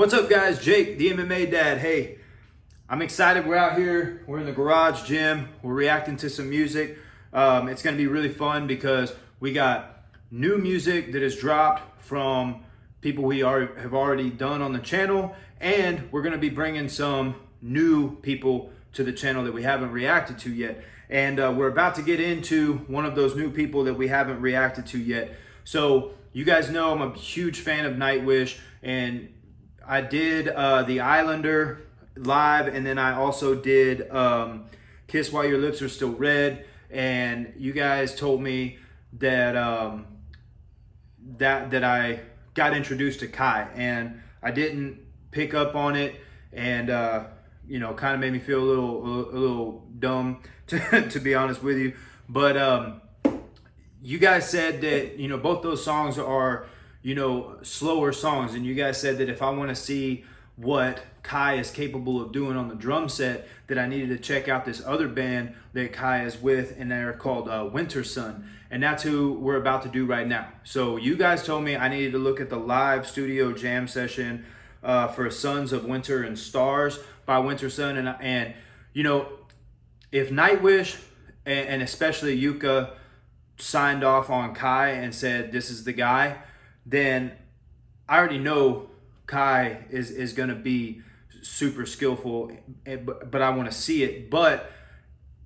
What's up, guys? Jake, the MMA dad. Hey, I'm excited. We're out here. We're in the garage gym. We're reacting to some music. It's going to be really fun because we got new music that has dropped from people we have already done on the channel, and we're going to be bringing some new people to the channel that we haven't reacted to yet. And we're about to get into one of those new people that we haven't reacted to yet. So you guys know I'm a huge fan of Nightwish, and I did the Islander live, and then I also did Kiss While Your Lips Are Still Red. And you guys told me that that I got introduced to Kai, and I didn't pick up on it, and you know, kind of made me feel a little dumb to be honest with you. But you guys said that, you know, both those songs are, you know, slower songs, and you guys said that if I want to see what Kai is capable of doing on the drum set, that I needed to check out this other band that Kai is with, and they're called Wintersun, and that's who we're about to do right now. So you guys told me I needed to look at the live studio jam session for Sons of Winter and Stars by Wintersun, and you know, if Nightwish and especially Yuka signed off on Kai and said this is the guy, then I already know Kai is going to be super skillful, but I want to see it. But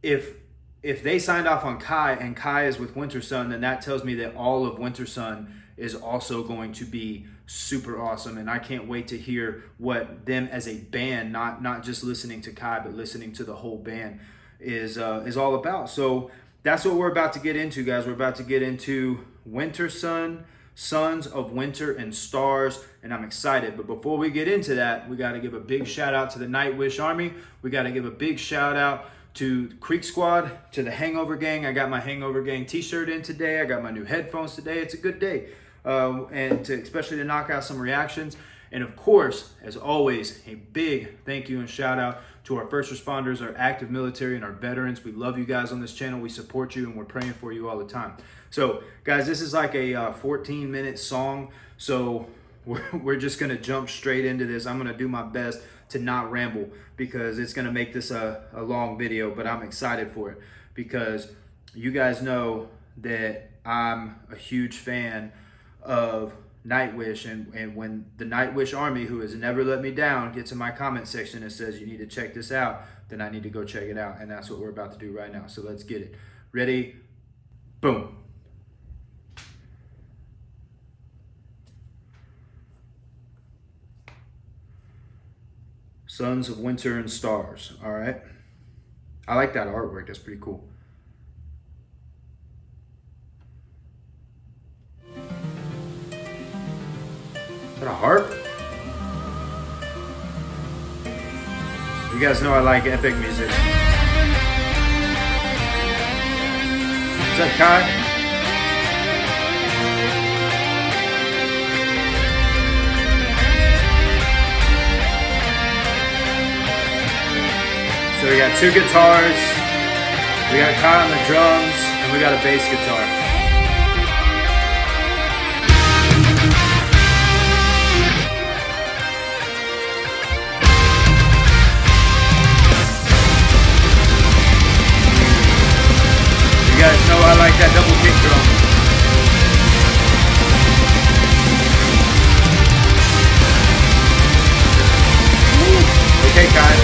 if they signed off on Kai and Kai is with Wintersun, then that tells me that all of Wintersun is also going to be super awesome, and I can't wait to hear what them as a band, not just listening to Kai, but listening to the whole band, is all about. So that's what we're about to get into, guys. We're about to get into Wintersun, Sons of Winter and Stars, and I'm excited. But before we get into that, we got to give a big shout out to the Nightwish Army. We got to give a big shout out to Creek Squad, to the Hangover Gang. I got my Hangover Gang t-shirt in today. I got my new headphones today. It's a good day. And especially to knock out some reactions. And of course, as always, a big thank you and shout out to our first responders, our active military, and our veterans. We love you guys on this channel. We support you, and we're praying for you all the time. So guys, this is like a 14-minute song. So we're just gonna jump straight into this. I'm gonna do my best to not ramble because it's gonna make this a long video, but I'm excited for it because you guys know that I'm a huge fan of Nightwish, and when the Nightwish Army, who has never let me down, gets in my comment section and says you need to check this out, then I need to go check it out, and that's what we're about to do right now. So let's get it. Ready? Boom. Sons of Winter and Stars. All right. I like that artwork. That's pretty cool. Is that a harp? You guys know I like epic music. Is that Kai? So we got two guitars, we got Kai on the drums, and we got a bass guitar. You guys know I like that double kick drum. Okay, Kai.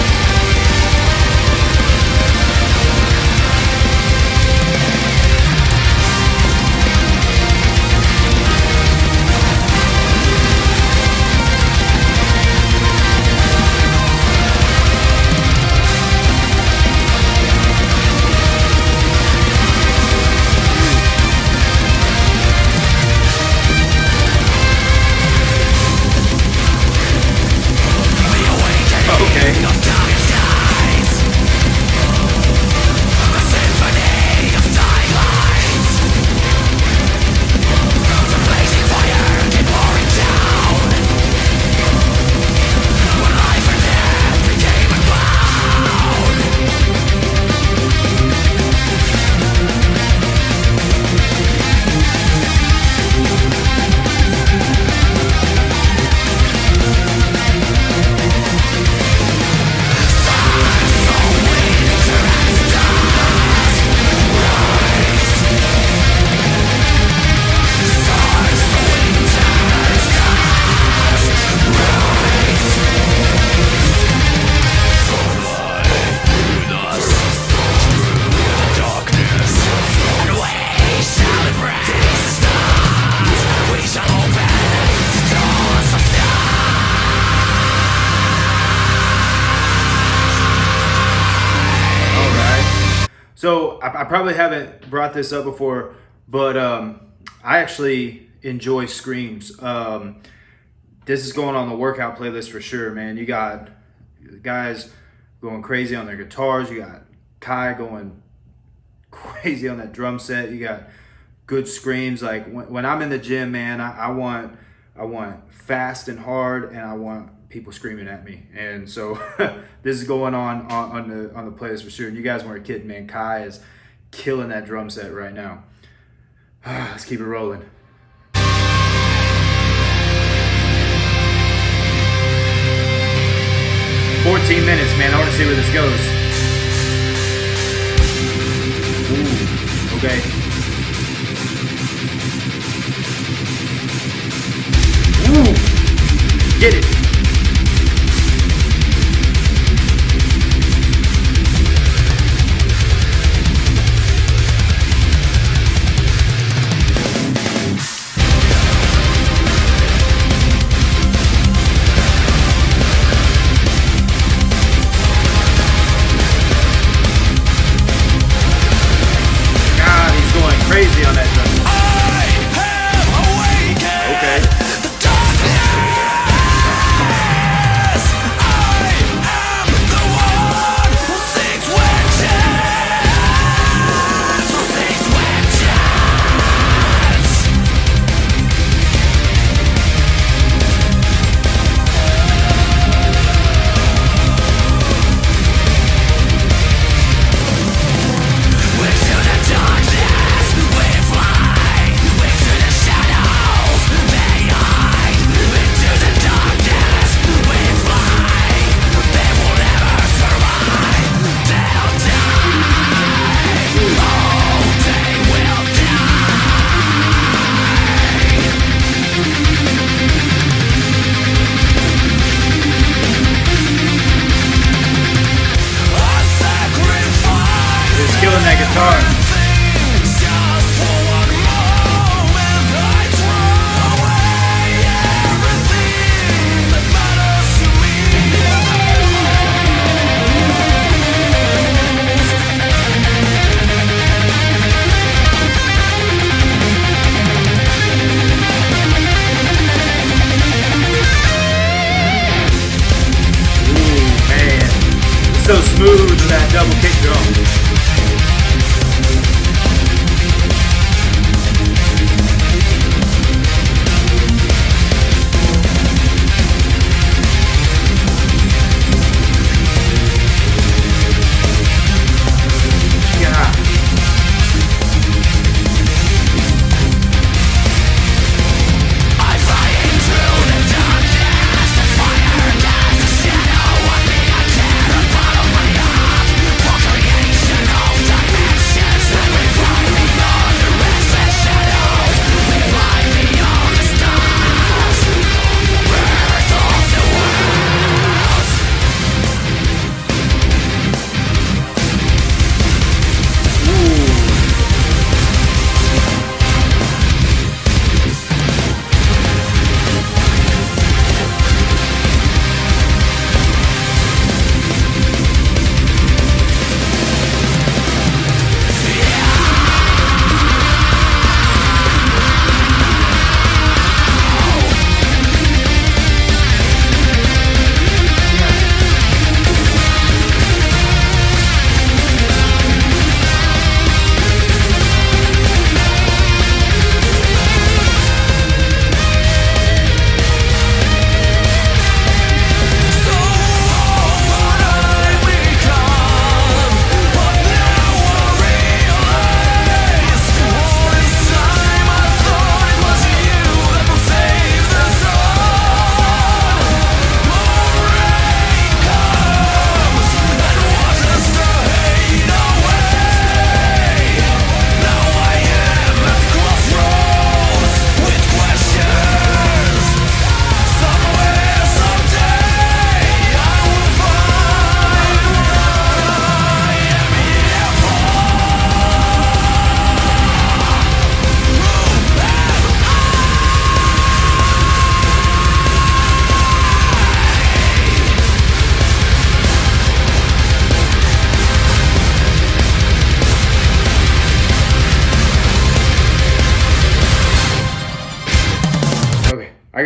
So I probably haven't brought this up before, but I actually enjoy screams. This is going on the workout playlist for sure, man. You got guys going crazy on their guitars. You got Kai going crazy on that drum set. You got good screams. Like when I'm in the gym, man, I want fast and hard, and I want people screaming at me. And so this is going on the playlist for sure. And you guys weren't kidding, man. Kai is killing that drum set right now. Let's keep it rolling. 14 minutes, man. I want to see where this goes. Ooh, okay. Ooh, get it. Crazy on that drum. I have awakened. Okay. The darkness. I am the one who seeks vengeance. Who seeks vengeance. Into the darkness. Killing that guitar. Ooh, man. So smooth with that double kick drum. Creation.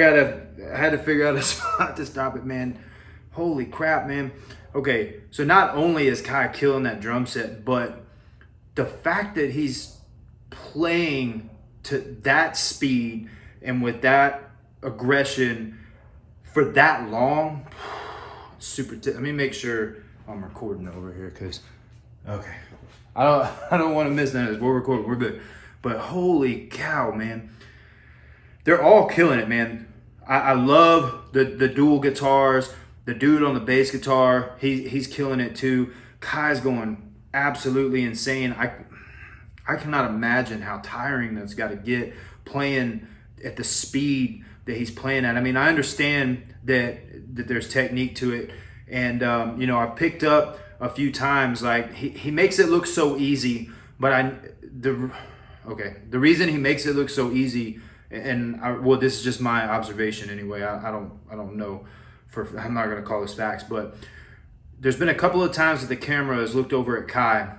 I had to figure out a spot to stop it, man. Holy crap, man. Okay, so not only is Kai killing that drum set, but the fact that he's playing to that speed and with that aggression for that long, super. Let me make sure I'm recording over here, because okay, I don't want to miss none of this. We're recording, we're good. But holy cow, man, they're all killing it, man. I love the dual guitars. The dude on the bass guitar, he's killing it too. Kai's going absolutely insane. I cannot imagine how tiring that's got to get playing at the speed that he's playing at. I mean, I understand that there's technique to it, and you know, I picked up a few times, like he makes it look so easy, but the reason he makes it look so easy, and well, this is just my observation anyway. I don't know. I'm not going to call this facts, but there's been a couple of times that the camera has looked over at Kai,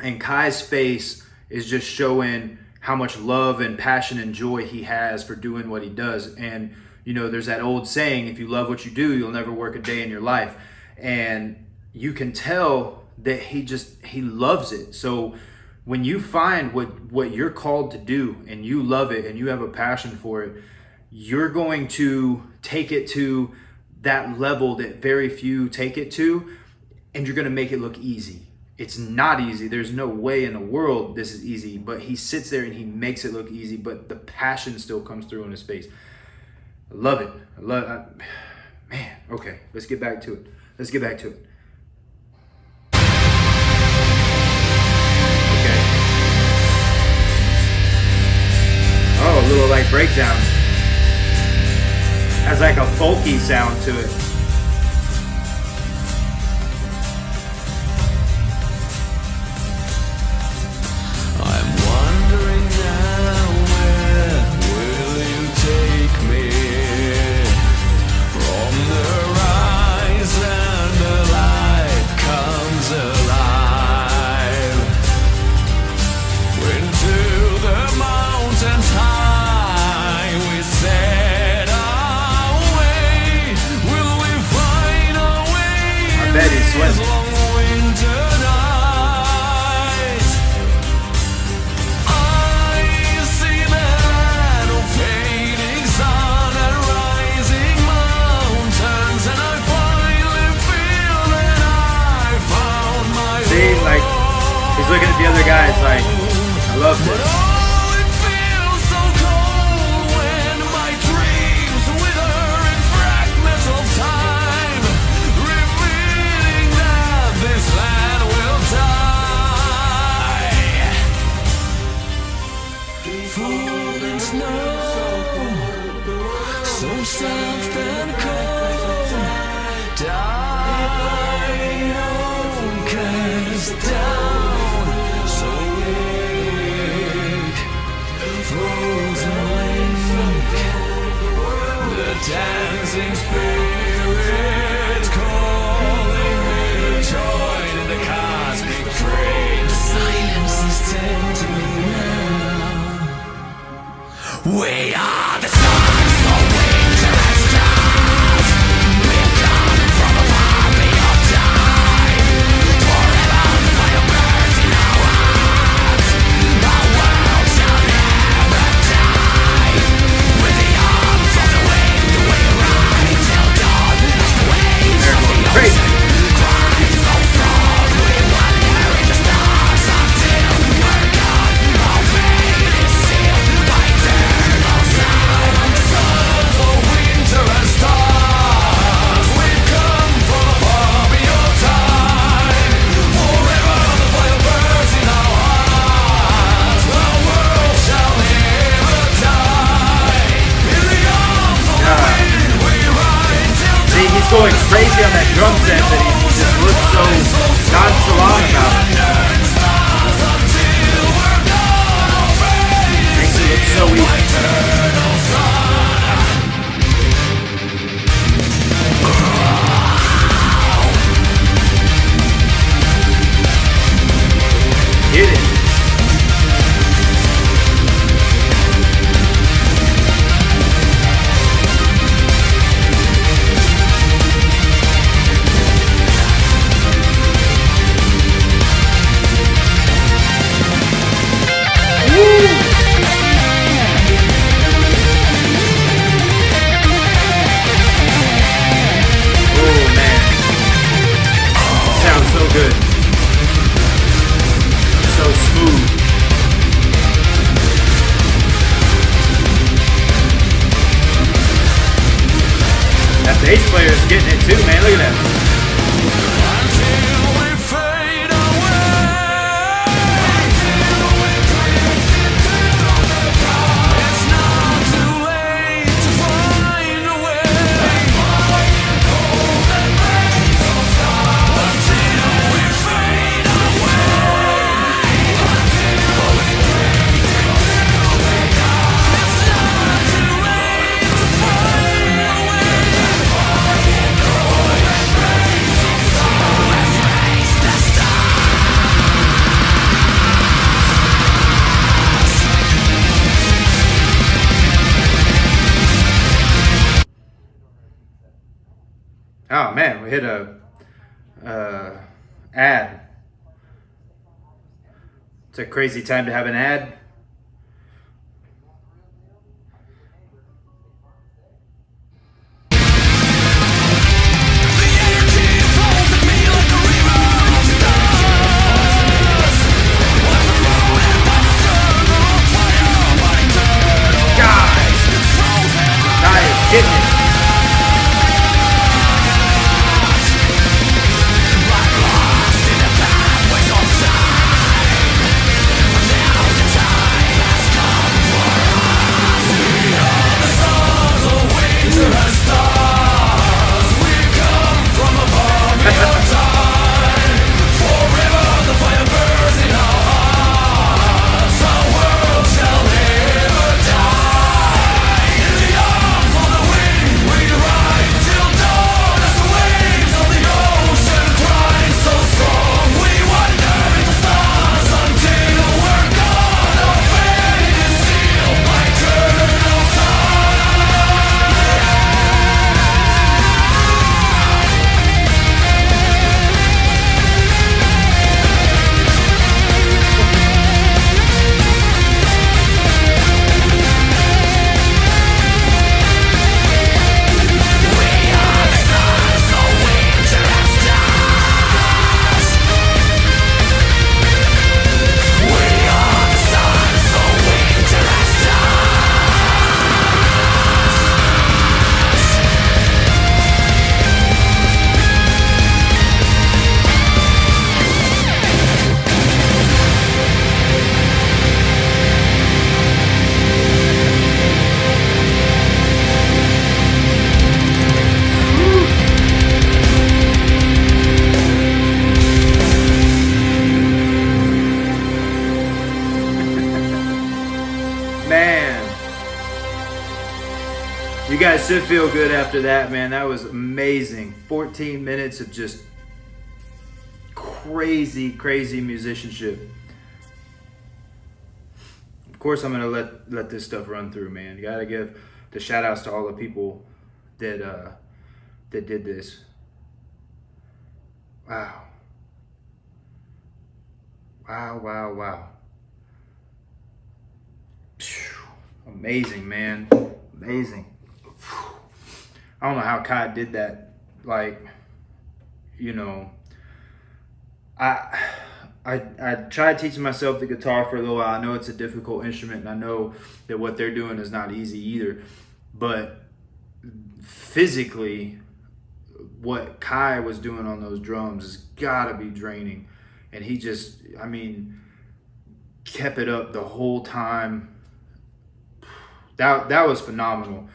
and Kai's face is just showing how much love and passion and joy he has for doing what he does. And, you know, there's that old saying, if you love what you do, you'll never work a day in your life. And you can tell that he loves it. So when you find what you're called to do and you love it and you have a passion for it, you're going to take it to that level that very few take it to, and you're going to make it look easy. It's not easy. There's no way in the world this is easy, but he sits there and he makes it look easy, but the passion still comes through in his face. I love it. Man, okay, let's get back to it. Okay. Oh, a little like breakdown. Has like a folky sound to it. I'm wondering now, where will you take me? From the horizon, the light comes alive. Into the mountains high, we set away. Will we find a way? I bet he's sweating. Like, he's looking at the other guys like, I love this. Oh, it feels so cold when my dreams wither in fragments of time, revealing that this land will die. Falling snow, so soft and cold, down, so weak, frozen lake, the dancing spirit calling me to join in the cosmic train. Silence is tempting me now. We are the stars, so winter and stars. We're coming from afar beyond time. Forever the fire burns in our hearts. Our world shall never die. With the arms of the wind we ride till dawn as the waves of the ocean cry so strong. We wander in the stars until we're gone. Our fate is sealed by eternal silence. The sons of winter and stars, we've come from far beyond time. Forever the fire burns in our hearts. Our world shall never die. In the arms of the wind we ride till See, he's going crazy on that drum set, but he just looks so nonchalant about it. Makes it look so easy. Get it. That bass player is getting it too, man. Look at that. Oh man, we hit a ad. It's a crazy time to have an ad. Guys, getting it. You guys should feel good after that, man. That was amazing. 14 minutes of just crazy, crazy musicianship. Of course, I'm gonna let this stuff run through, man. You gotta give the shout outs to all the people that that did this. Wow. Wow, wow, wow. Phew. Amazing, man. Amazing. I don't know how Kai did that. Like, you know, I tried teaching myself the guitar for a little while. I know it's a difficult instrument, and I know that what they're doing is not easy either. But physically, what Kai was doing on those drums has got to be draining. And he just, I mean, kept it up the whole time. That was phenomenal.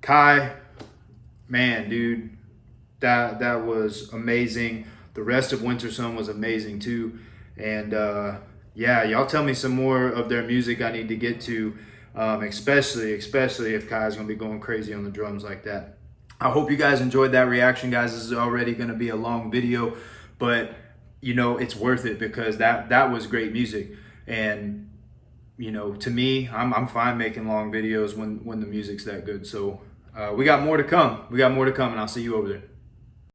Kai, man, dude, that was amazing. The rest of Wintersun was amazing too. And yeah, y'all tell me some more of their music I need to get to, especially if Kai's gonna be going crazy on the drums like that. I hope you guys enjoyed that reaction, guys. This is already gonna be a long video, but you know, it's worth it because that was great music. And you know, to me, I'm fine making long videos when the music's that good. So we got more to come. And I'll see you over there.